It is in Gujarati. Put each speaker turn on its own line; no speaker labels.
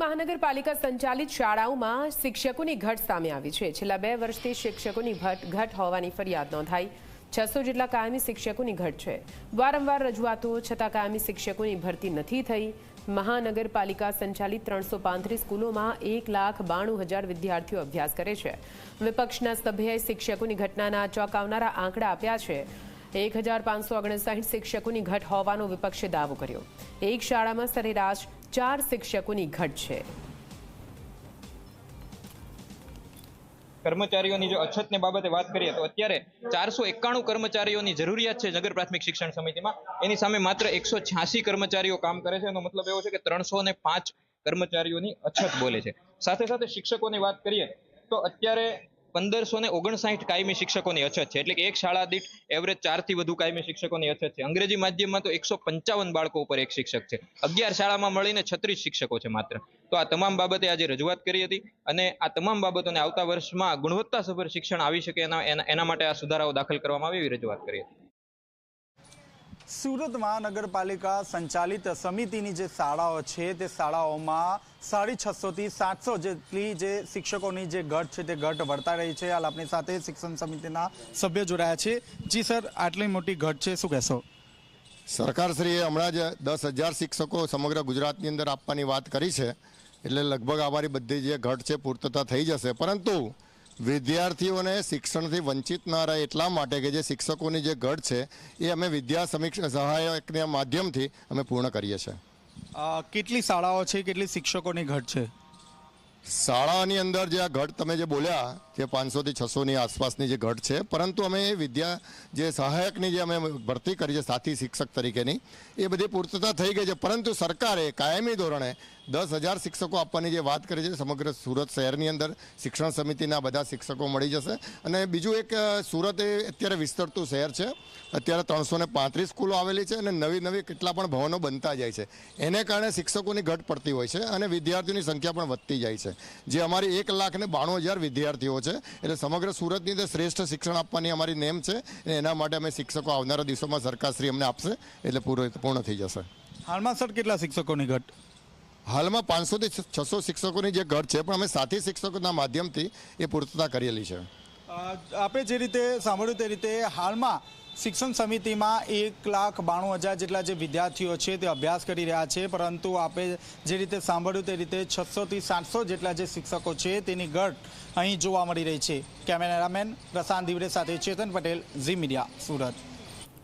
મહાનગરપાલિકા સંચાલિત શાળાઓમાં શિક્ષકોની ઘટ સામે આવી છે। છેલ્લા 2 વર્ષથી શિક્ષકોની ઘટ હોવાની ફરિયાદ નોંધાઈ। 600 જેટલા કાયમી શિક્ષકોની ઘટ છે। વારંવાર રજૂઆતો છતાં કાયમી શિક્ષકોની ભરતી નથી થઈ। મહાનગરપાલિકા સંચાલિત 335 સ્કૂલોમાં 1,92,000 વિદ્યાર્થીઓ અભ્યાસ કરે છે। વિપક્ષના સભ્યએ શિક્ષકોની ઘટનાના ચોંકાવનારા આંકડા આપ્યા છે। 1,559 શિક્ષકોની ઘટ હોવાનો વિપક્ષે દાવો કર્યો। એક શાળામાં સરેરાશ 4 શિક્ષકોની ઘટ છે।
કર્મચારીઓની જો અછતની બાબતે વાત કરીએ તો અત્યારે 491 કર્મચારીઓની જરૂરિયાત છે નગર પ્રાથમિક શિક્ષણ સમિતિમાં। એની સામે માત્ર 186 કર્મચારીઓ કામ કરે છે। એનો મતલબ એવો છે કે 305 કર્મચારીઓની અછત બોલે છે। સાથે સાથે શિક્ષકોની વાત કરીએ તો અત્યારે 1559 કાયમી શિક્ષકોની અછત છે। એટલે કે એક શાળા દીઠ એવરેજ 4 થી વધુ કાયમી શિક્ષકોની અછત છે। અંગ્રેજી માધ્યમમાં તો 155 બાળકો ઉપર એક શિક્ષક છે। 11 શાળામાં મળીને 36 શિક્ષકો છે માત્ર। તો આ તમામ બાબતે આજે રજૂઆત કરી હતી અને આ તમામ બાબતોને આવતા વર્ષમાં ગુણવત્તાસભર શિક્ષણ આવી શકે એના માટે આ સુધારાઓ દાખલ કરવામાં આવે એવી રજૂઆત કરી હતી।
સુરત મહાનગરપાલિકા સંચાલિત સમિતિની જે શાળાઓ છે તે શાળાઓમાં 650 થી 700 જેટલી જે શિક્ષકોની જે ઘટ છે તે ઘટ વર્તાઈ રહી છે। હાલ આપણી સાથે શિક્ષણ સમિતિના સભ્ય જોડાયા છે। જી સર, આટલી મોટી ઘટ છે, શું કહેશો?
સરકારશ્રીએ હમણાં જ 10,000 શિક્ષકો સમગ્ર ગુજરાતની અંદર આપવાની વાત કરી છે। એટલે લગભગ અમારી બધી જે ઘટ છે પૂર્તતા થઈ જશે, પરંતુ વિદ્યાર્થીઓને શિક્ષણથી વંચિત ન રહે એટલા માટે કે જે શિક્ષકોની જે ઘટ છે એ અમે વિદ્યા સમીક્ષા સહાયકના માધ્યમથી અમે પૂર્ણ કરીએ છીએ।
કેટલી શાળાઓ છે, કેટલી શિક્ષકોની ઘટ છે?
શાળાની અંદર જે આ ઘટ તમે જે બોલ્યા કે 500 થી 600ની આસપાસની જે ઘટ છે, પરંતુ અમે વિદ્યા જે સહાયકની જે અમે ભરતી કરી છે સાથી શિક્ષક તરીકેની એ બધી પૂર્તતા થઈ ગઈ છે। પરંતુ સરકારે કાયમી ધોરણે 10,000 શિક્ષકો આપવાની જે વાત કરી છે સમગ્ર સુરત શહેરની અંદર શિક્ષણ સમિતિના બધા શિક્ષકો મળી જશે। અને બીજું એક, સુરત એ અત્યારે વિસ્તરતું શહેર છે। અત્યારે 335 સ્કૂલો આવેલી છે અને નવી કેટલા પણ ભવનો બનતા જાય છે। એને કારણે શિક્ષકોની ઘટ પડતી હોય છે અને વિદ્યાર્થીઓની સંખ્યા પણ વધતી જાય છે। જે અમારી 1,92,000 વિદ્યાર્થીઓ છે, એટલે સમગ્ર સુરતની અંદર શ્રેષ્ઠ શિક્ષણ આપવાની અમારી નેમ છે। એના માટે અમે શિક્ષકો આવનારા દિવસોમાં સરકારશ્રી અમને આપશે એટલે પૂર્ણ થઈ જશે।
હાલમાં સર કેટલા શિક્ષકોની ઘટ?
હાલમાં 500 થી 600 શિક્ષકોની જે ઘટ છે, પણ અમે સાથી શિક્ષકોના માધ્યમથી એ પૂર્તતા કરેલી છે।
આપણે જે રીતે સાંભળ્યું તે રીતે હાલમાં શિક્ષણ સમિતિમાં 1,92,000 જેટલા જે વિદ્યાર્થીઓ છે તે અભ્યાસ કરી રહ્યા છે, પરંતુ આપણે જે રીતે સાંભળ્યું તે રીતે 600 થી 700 જેટલા જે શિક્ષકો છે તેની ઘટ અહીં જોવા મળી રહી છે। કેમેરામેન પ્રશાંત દિવરે સાથે ચેતન પટેલ, ઝી મીડિયા, સુરત।